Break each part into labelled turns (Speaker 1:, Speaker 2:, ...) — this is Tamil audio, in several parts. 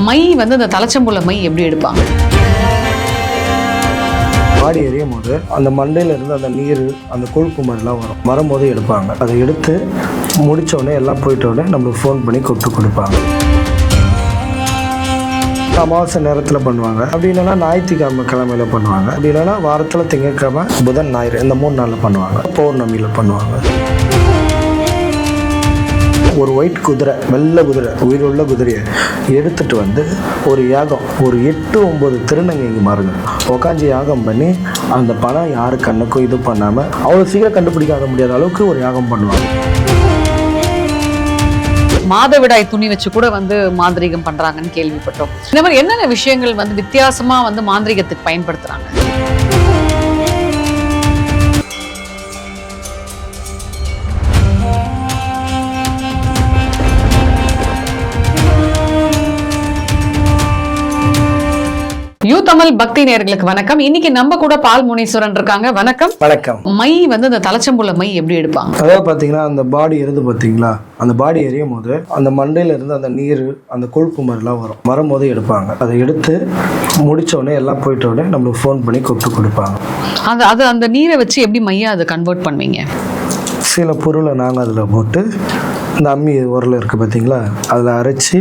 Speaker 1: மை வந்து அந்த தலைச்சம்புல மை எப்படி எடுப்பாங்க?
Speaker 2: பாடி எரியும் போது அந்த மண்டையில இருந்து அந்த நீர் அந்த கொழுப்பு மாதிரிலாம் வரும்போது எடுப்பாங்க. அதை எடுத்து முடித்தோடனே எல்லாம் போயிட்டோடனே நம்மளுக்கு ஃபோன் பண்ணி கூப்பிட்டு கொடுப்பாங்க. அமாவாசை நேரத்தில் பண்ணுவாங்க, அப்படி இல்லைன்னா ஞாயிற்றுக்கிழமை கிழமையில பண்ணுவாங்க, அப்படி இல்லைன்னா வாரத்தில் திங்கட்கிழமை புதன் ஞாயிறு இந்த 3 நாளில் பண்ணுவாங்க. பௌர்ணமியில் பண்ணுவாங்க. ஒரு ஒயிட் குதிரை, வெள்ளை குதிரை, உயிருள்ள குதிரையை எடுத்துட்டு வந்து ஒரு யாகம், ஒரு 8-9 திருநங்கைங்க மாறுங்க உக்காஞ்சி யாகம் பண்ணி அந்த பணம் யாரு கண்ணுக்கும் இது பண்ணாமல் அவ்வளோ சீக்கிரம் கண்டுபிடிக்காத முடியாத அளவுக்கு ஒரு யாகம் பண்ணுவாங்க.
Speaker 1: மாதவிடாய் துணி வச்சு கூட வந்து மாந்திரீகம் பண்றாங்கன்னு கேள்விப்பட்டோம். இந்த மாதிரி என்னென்ன விஷயங்கள் வந்து வித்தியாசமா வந்து மாந்திரீகத்துக்கு பயன்படுத்துறாங்க? யூ தமிழ் பக்தி நேயர்களுக்கு வணக்கம். இன்னைக்கு நம்ம கூட பால் முனீஸ்வரன் இருக்காங்க. வணக்கம்.
Speaker 2: வணக்கம்.
Speaker 1: மை வந்து அந்த தலைச்சம்புல மை எப்படி எடுப்பாங்க?
Speaker 2: அதாவது பார்த்தீங்கன்னா அந்த பாடி இருந்து பார்த்தீங்களா, அந்த பாடி எரியும் போது அந்த மண்டையில இருந்து அந்த நீர் அந்த கொழுப்பு மாதிரிலாம் வரும்போது எடுப்பாங்க. அதை எடுத்து முடிச்சோடனே எல்லாம் போயிட்டோடனே நம்மளுக்கு ஃபோன் பண்ணி கூப்பிட்டு கொடுப்பாங்க.
Speaker 1: அந்த நீரை வச்சு எப்படி மையா அதை கன்வெர்ட் பண்ணுவீங்க?
Speaker 2: சில பொருளை நாங்கள் அதில் போட்டு இந்த அம்மி உரல் இருக்குது பார்த்தீங்களா, அதில் அரைச்சி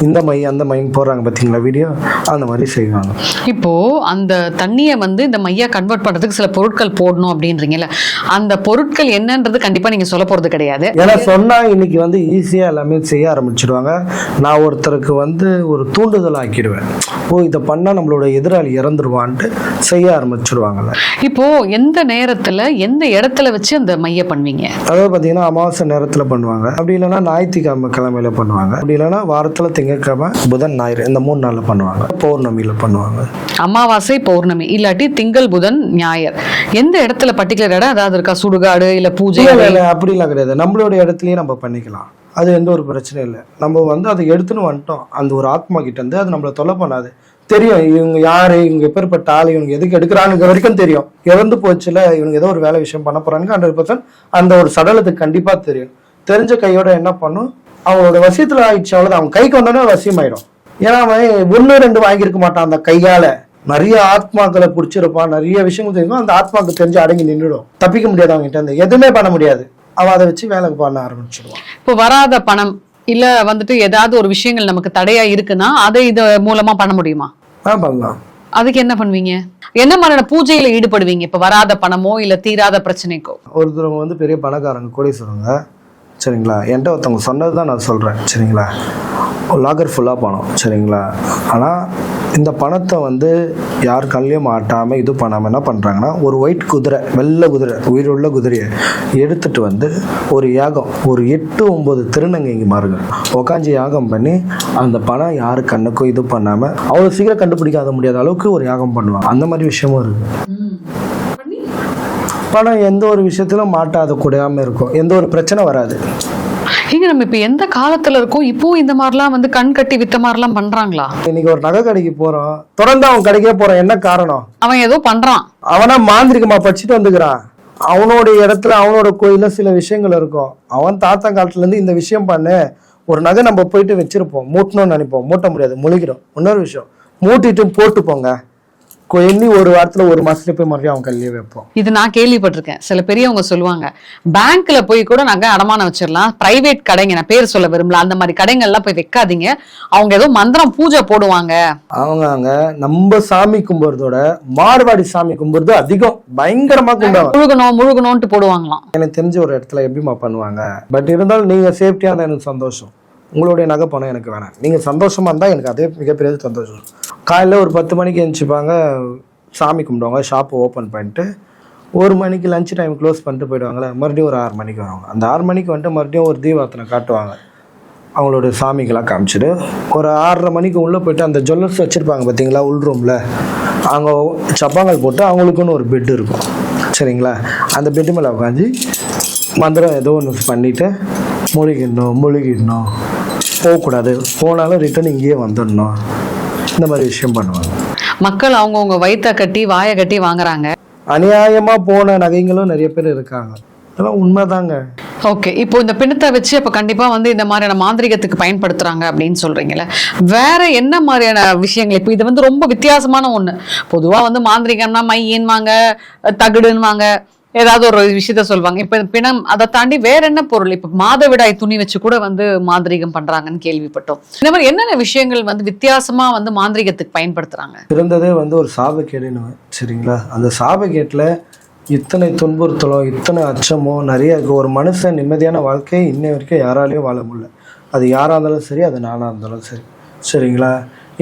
Speaker 2: இந்த மை அந்த மைன்னு போடுறாங்க பார்த்தீங்களா வீடியோ, அந்த மாதிரி செய்வாங்க.
Speaker 1: இப்போது அந்த தண்ணியை வந்து இந்த மையா கன்வெர்ட் பண்ணுறதுக்கு சில பொருட்கள் போடணும் அப்படின்றீங்கல்ல, அந்த பொருட்கள் என்னன்றது கண்டிப்பாக நீங்கள் சொல்ல போகிறது கிடையாது.
Speaker 2: ஏன்னா சொன்னால் இன்னைக்கு வந்து ஈஸியாக எல்லாமே செய்ய ஆரம்பிச்சிடுவாங்க. நான் ஒருத்தருக்கு வந்து ஒரு தூண்டுதல் ஆக்கிடுவேன், இதை பண்ணால் நம்மளோட எதிராளி இறந்துருவான்ட்டு செய்ய ஆரம்பிச்சிடுவாங்கல்ல.
Speaker 1: இப்போது எந்த நேரத்தில் எந்த இடத்துல வச்சு அந்த மையை பண்ணுவீங்க?
Speaker 2: அதாவது பார்த்தீங்கன்னா அமாவாசை நேரத்தில் பண்ணுவாங்க, அப்படி இல்லைன்னா ஞாயிற்றுக்கிழமை கிழமையில பண்ணுவாங்க, அப்படி இல்லைன்னா வாரத்தில் திங்கட்கிழமை புதன் ஞாயிறு இந்த 3 நாளில் பண்ணுவாங்க. பௌர்ணமியில் பண்ணுவாங்க.
Speaker 1: அமாவாசை பௌர்ணமி இல்லாட்டி திங்கள் புதன் ஞாயிறு எந்த இடத்துல பர்டிகுலர் இடம் அதாவது இருக்கா? சுடுகாடு இல்லை பூஜை?
Speaker 2: அப்படிலாம் கிடையாது, நம்மளோட இடத்துலயே நம்ம பண்ணிக்கலாம். அது எந்த ஒரு பிரச்சனையும் இல்லை. நம்ம வந்து அதை எடுத்துன்னு வந்துட்டோம், அந்த ஒரு ஆத்மா கிட்ட இருந்து அது நம்மளை தொல்லை பண்ணாது. தெரியும் இவங்க யாரு, இவங்க எப்பேற்பட்ட ஆள், இவங்க எதுக்கு எடுக்கிறாங்க வரைக்கும் தெரியும். இறந்து போச்சுல இவங்க ஏதோ ஒரு வேலை விஷயம் பண்ண போறாங்க 100% அந்த ஒரு சடலத்துக்கு கண்டிப்பா தெரியும். தெரிஞ்ச கையோட என்ன பண்ணும், அவங்களோட வசியத்துல ஆயிடுச்சு, அவ்வளவுதான். அவங்க கைக்கு வந்தோடனே வசியம் ஆயிடும். ஏன்னா அவன் 1-2 வாங்கியிருக்க மாட்டான் அந்த கையால. நிறைய ஆத்மாக்களை பிடிச்சிருப்பான், நிறைய விஷயங்கள் தெரியும். அந்த ஆத்மாவுக்கு தெரிஞ்சு அடங்கி நின்றுடும், தப்பிக்க முடியாது அவங்க கிட்ட இருந்து, எதுவுமே பண்ண முடியாது. அவன் அதை வச்சு வேலைக்கு பண்ண ஆரம்பிச்சிடுவான்.
Speaker 1: இப்போ வராத பணம் இல்ல வந்துட்டு ஏதாவது ஒரு விஷயங்கள் நமக்கு தடையா இருக்குன்னா அதை இது மூலமா பண்ண முடியுமா?
Speaker 2: பண்ணலாம்.
Speaker 1: அதுக்கு என்ன பண்ணுவீங்க? என்ன மாதிரியான பூஜையில ஈடுபடுவீங்க? இப்ப வராத பணமோ இல்ல தீராத பிரச்சனைக்கோ?
Speaker 2: ஒருத்தவங்க வந்து பெரிய பணக்காரங்க கோடீஸ்வரங்க, சரிங்களா, என்கிட்ட ஒருத்தவங்க சொன்னது தான் நான் சொல்கிறேன், சரிங்களா. லாகர் ஃபுல்லாக பணம், சரிங்களா. ஆனால் இந்த பணத்தை வந்து யார் கண்ணிலையும் மாட்டாமல் இது பண்ணாமல் என்ன பண்ணுறாங்கன்னா, ஒரு ஒயிட் குதிரை, வெள்ளை குதிரை, உயிருள்ள குதிரையை எடுத்துகிட்டு வந்து ஒரு யாகம், ஒரு 8-9 திருநங்கைங்க மாறுங்க உக்காஞ்சி யாகம் பண்ணி அந்த பணம் யார் கண்ணுக்கும் இது பண்ணாமல் அவ்வளோ சீக்கிரம் கண்டுபிடிக்காத முடியாத அளவுக்கு ஒரு யாகம் பண்ணுவாங்க. அந்த மாதிரி விஷயமும் இருக்குது. பணம் எந்த ஒரு விஷயத்திலும் மாட்டாத கூடாமல் இருக்கும், எந்த ஒரு பிரச்சனை வராது.
Speaker 1: இங்க நம்ம இப்ப எந்த காலத்துல இருக்கோம்? இப்போ இந்த மாதிரிலாம் வந்து கண் கட்டி வித்த மாதிரிலாம் பண்றாங்களா?
Speaker 2: இன்னைக்கு ஒரு நகை கடைக்கு போறோம், தொடர்ந்து அவன் கடைக்கே போறான். என்ன காரணம்?
Speaker 1: அவன் ஏதோ பண்றான்.
Speaker 2: அவனா மாந்திரிகமா படிச்சுட்டு வந்துக்கிறான். அவனோட இடத்துல அவனோட கோயில சில விஷயங்கள் இருக்கும். அவன் தாத்தா காலத்துல இருந்து இந்த விஷயம் பண்ணு. ஒரு நகை நம்ம போயிட்டு வச்சிருப்போம், மூட்டணும்னு நினைப்போம், மூட்ட முடியாது, முழுகிறோம். இன்னொரு விஷயம், மூட்டிட்டு போட்டு போங்க, எண்ணி ஒரு வாரத்துல ஒரு மாசத்துல போய் மறுபடியும் அவன் கல்லியே வைப்போம்.
Speaker 1: இது நான் கேள்விப்பட்டிருக்கேன். சில பெரியவங்க சொல்லுவாங்க, பேங்க்ல போய் கூட நகை அடமானம் வச்சிடலாம், பிரைவேட் கடைங்க, நான் பேர் சொல்ல விரும்பல, அந்த மாதிரி கடைகள் எல்லாம் போய் வைக்காதீங்க, அவங்க ஏதோ மந்திரம் பூஜை போடுவாங்க. அவங்க
Speaker 2: நம்ம சாமி கும்பிடுறதோட மார்வாடி சாமி கும்பிடுறது அதிகம், பயங்கரமா கும்பிடுவாங்க.
Speaker 1: முழுகணும்ட்டு போடுவாங்களாம்.
Speaker 2: எனக்கு தெரிஞ்ச ஒரு இடத்துல எப்படிமா பண்ணுவாங்க. பட் இருந்தாலும் நீங்க சேஃப்டியா இருந்தா எனக்கு சந்தோஷம். உங்களுடைய நகை பணம் எனக்கு வேணாம், நீங்கள் சந்தோஷமாக இருந்தால் எனக்கு அதே மிகப்பெரிய சந்தோஷம். காலையில் ஒரு 10 மணிக்கு எழுந்திரிப்பாங்க, சாமி கும்பிடுவாங்க, ஷாப்பை ஓப்பன் பண்ணிட்டு 1 மணிக்கு லஞ்ச் டைம் க்ளோஸ் பண்ணிட்டு போயிடுவாங்களே, மறுபடியும் ஒரு 6 மணிக்கு வருவாங்க. அந்த 6 மணிக்கு வந்துட்டு மறுபடியும் ஒரு தீபார்த்தனை காட்டுவாங்க, அவங்களோட சாமிக்கெல்லாம் காமிச்சிட்டு ஒரு 6:30 மணிக்கு உள்ளே போயிட்டு அந்த ஜுவல்லர்ஸ் வச்சுருப்பாங்க பார்த்தீங்களா உள் ரூமில், அவங்க சப்பாங்கள் போட்டு அவங்களுக்குன்னு ஒரு பெட்டு இருக்கும், சரிங்களா. அந்த பெட்டு மேலே உட்காந்து மந்திரம் ஏதோ ஒன்று பண்ணிவிட்டு முழுகிடணும், போகக்கூடாது, போனாலும் ரிட்டர்ன் இங்கேயே வந்துடணும், இந்த மாதிரி விஷயம் பண்ணுவாங்க.
Speaker 1: மக்கள் அவங்கவுங்க வயிற்ற கட்டி வாயை கட்டி வாங்குறாங்க.
Speaker 2: அநியாயமாக போன நகைங்களும் நிறைய பேர் இருக்காங்க. இதெல்லாம் உண்மைதாங்க.
Speaker 1: ஓகே, இப்போ இந்த பிணத்தை வச்சு அப்ப கண்டிப்பா வந்து இந்த மாதிரியான மாந்திரிகத்துக்கு பயன்படுத்துறாங்க அப்படின்னு சொல்றீங்கல்ல, வேற என்ன மாதிரியான விஷயங்கள்? இப்போ இது வந்து ரொம்ப வித்தியாசமான ஒண்ணு. பொதுவா வந்து மாந்திரிகம்னா மையின்வாங்க, தகுடுன்னுவாங்க, ஏதாவது ஒரு விஷயத்த சொல்லுவாங்க. இப்ப பிணம் அதை தாண்டி வேற என்ன பொருள்? இப்ப மாதவிடாய் துணி வச்சு கூட வந்து மாந்திரிகம் பண்றாங்கன்னு கேள்விப்பட்டோம். இந்த மாதிரி என்னென்ன விஷயங்கள் வந்து வித்தியாசமா வந்து மாந்திரிகத்துக்கு பயன்படுத்துறாங்க?
Speaker 2: இருந்ததே வந்து ஒரு சாபக்கேடுன்னு, சரிங்களா? அந்த சாபக்கேட்டில் இத்தனை துன்புறுத்தலோ இத்தனை அச்சமோ நிறைய இருக்குது. ஒரு மனுஷன் நிம்மதியான வாழ்க்கையை இன்னை வரைக்கும் யாராலையும் வாழ முடியல. அது யாராக இருந்தாலும் சரி, அது நானாக இருந்தாலும் சரி, சரிங்களா?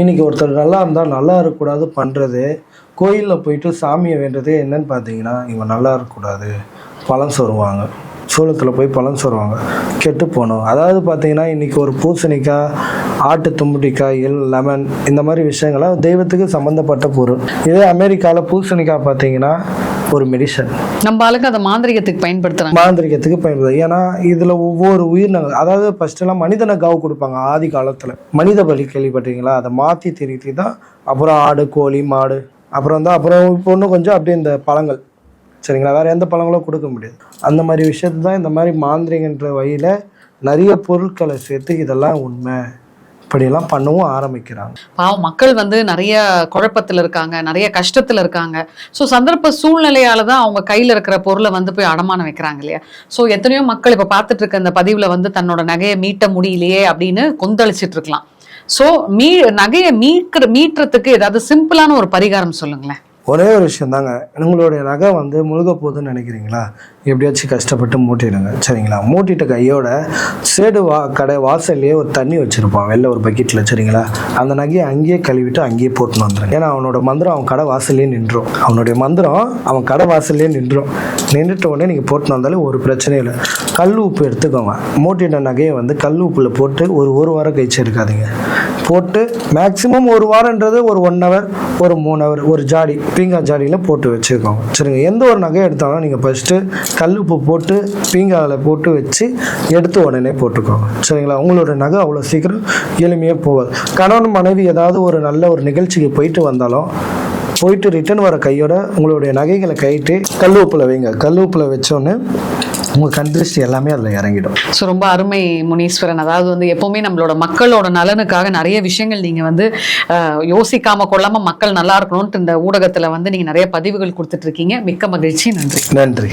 Speaker 2: இன்றைக்கி ஒருத்தர் நல்லா இருந்தால் நல்லா இருக்கக்கூடாது பண்ணுறது, கோயிலில் போயிட்டு சாமியை வேண்டது என்னன்னு பார்த்தீங்கன்னா, இவன் நல்லா இருக்கக்கூடாது, பழம் சொருவாங்க, சூளத்தில் போய் பழம் சொருவாங்க, கெட்டு போகணும். அதாவது பார்த்தீங்கன்னா இன்றைக்கி ஒரு பூசணிக்காய், ஆட்டு தும்புட்டிக்காய், லெமன், இந்த மாதிரி விஷயங்கள்லாம் தெய்வத்துக்கு சம்மந்தப்பட்ட பொருள். இதே அமெரிக்காவில் பூசணிக்காய் பார்த்தீங்கன்னா ஒரு மெடிசன்.
Speaker 1: நம்ம ஆளுக்கு அதை மாந்திரிகத்துக்கு பயன்படுத்துறாங்க.
Speaker 2: மாந்திரிகத்துக்கு பயன்படுது. ஏன்னா இதில் ஒவ்வொரு உயிரினங்கள், அதாவது ஃபஸ்ட்டெல்லாம் மனிதனை காவு கொடுப்பாங்க ஆதி காலத்தில். மனித பலி கேள்விப்பட்டீங்களா? அதை மாற்றி திருத்தி தான் அப்புறம் ஆடு, கோழி, மாடு, அப்புறம் இப்போ இன்னும் கொஞ்சம் அப்படியே இந்த பழங்கள், சரிங்களா? வேறு எந்த பழங்களும் கொடுக்க முடியாது. அந்த மாதிரி விஷயத்து தான் இந்த மாதிரி மாந்திரிகன்ற வழியில் நிறைய பொருட்களை சேர்த்து இதெல்லாம் உண்மை இப்படியெல்லாம் பண்ணவும் ஆரம்பிக்கிறாங்க.
Speaker 1: பாவம், மக்கள் வந்து நிறைய குழப்பத்தில் இருக்காங்க, நிறைய கஷ்டத்தில் இருக்காங்க. ஸோ சந்தர்ப்ப சூழ்நிலையால தான் அவங்க கையில் இருக்கிற பொருளை வந்து போய் அடமானம் வைக்கிறாங்க இல்லையா? ஸோ எத்தனையோ மக்கள் இப்போ பார்த்துட்டு இருக்க இந்த பதிவில் வந்து தன்னோட நகையை மீட்ட முடியலையே அப்படின்னு கொந்தளிச்சிட்டு இருக்கலாம். ஸோ நகையை மீட்டுறதுக்கு ஏதாவது சிம்பிளான ஒரு பரிகாரம் சொல்லுங்களேன்.
Speaker 2: ஒரே ஒரு விஷயம் தாங்க, உங்களுடைய நகை வந்து முழுக போகுதுன்னு நினைக்கிறீங்களா? எப்படியாச்சும் கஷ்டப்பட்டு மூட்டிடுங்க, சரிங்களா? மூட்டிட்ட கையோட கடை வாசல்லையே ஒரு தண்ணி வச்சுருப்பான் வெளில ஒரு பக்கெட்டில், சரிங்களா? அந்த நகையை அங்கேயே கழுவிட்டு அங்கேயே போட்டுன்னு வந்துடுங்க. ஏன்னா அவனோட மந்திரம் அவன் கடை வாசல்லே நின்றும். அவனுடைய மந்திரம் அவன் கடை வாசல்லே நின்றும். நின்றுட்ட உடனே நீங்கள் போட்டுன்னு வந்தாலும் ஒரு பிரச்சனையும் இல்லை. கல் உப்பு எடுத்துக்கோங்க. மூட்டிட்ட நகையை வந்து கல் உப்பில் போட்டு ஒரு வாரம் கழிச்சு எடுக்காதீங்க. போட்டு மேக்ஸிமம் ஒரு வாரன்றது ஒரு 1 hour, ஒரு 3 hour, ஒரு ஜாடி, பீங்காய் ஜாடியில் போட்டு வச்சுருக்கோங்க, சரிங்க? எந்த ஒரு நகையை எடுத்தாலும் நீங்கள் ஃபஸ்ட்டு கல் உப்பு போட்டு பீங்காயில் போட்டு வச்சு எடுத்து உடனே போட்டுக்கோங்க, சரிங்களா? உங்களோட நகை அவ்வளோ சீக்கிரம் எளிமையாக போகாது. கணவன் மனைவி ஏதாவது ஒரு நல்ல ஒரு நிகழ்ச்சிக்கு போயிட்டு வந்தாலும் போயிட்டு ரிட்டர்ன் வர கையோட உங்களுடைய நகைகளை கைட்டு கல் உப்பில் வைங்க. கல் உப்பில் வச்சோன்னே உங்கள் கண்திருஷ்டி எல்லாமே அதில் இறங்கிடும்.
Speaker 1: ஸோ ரொம்ப அருமை முனீஸ்வரன். அதாவது வந்து எப்போவுமே நம்மளோட மக்களோட நலனுக்காக நிறைய விஷயங்கள் நீங்கள் வந்து யோசிக்காம கொள்ளாமல் மக்கள் நல்லா இருக்கணும்ட்டு இந்த ஊடகத்தில் வந்து நீங்கள் நிறைய பதிவுகள் கொடுத்துட்ருக்கீங்க. மிக்க மகிழ்ச்சி. நன்றி.
Speaker 2: நன்றி.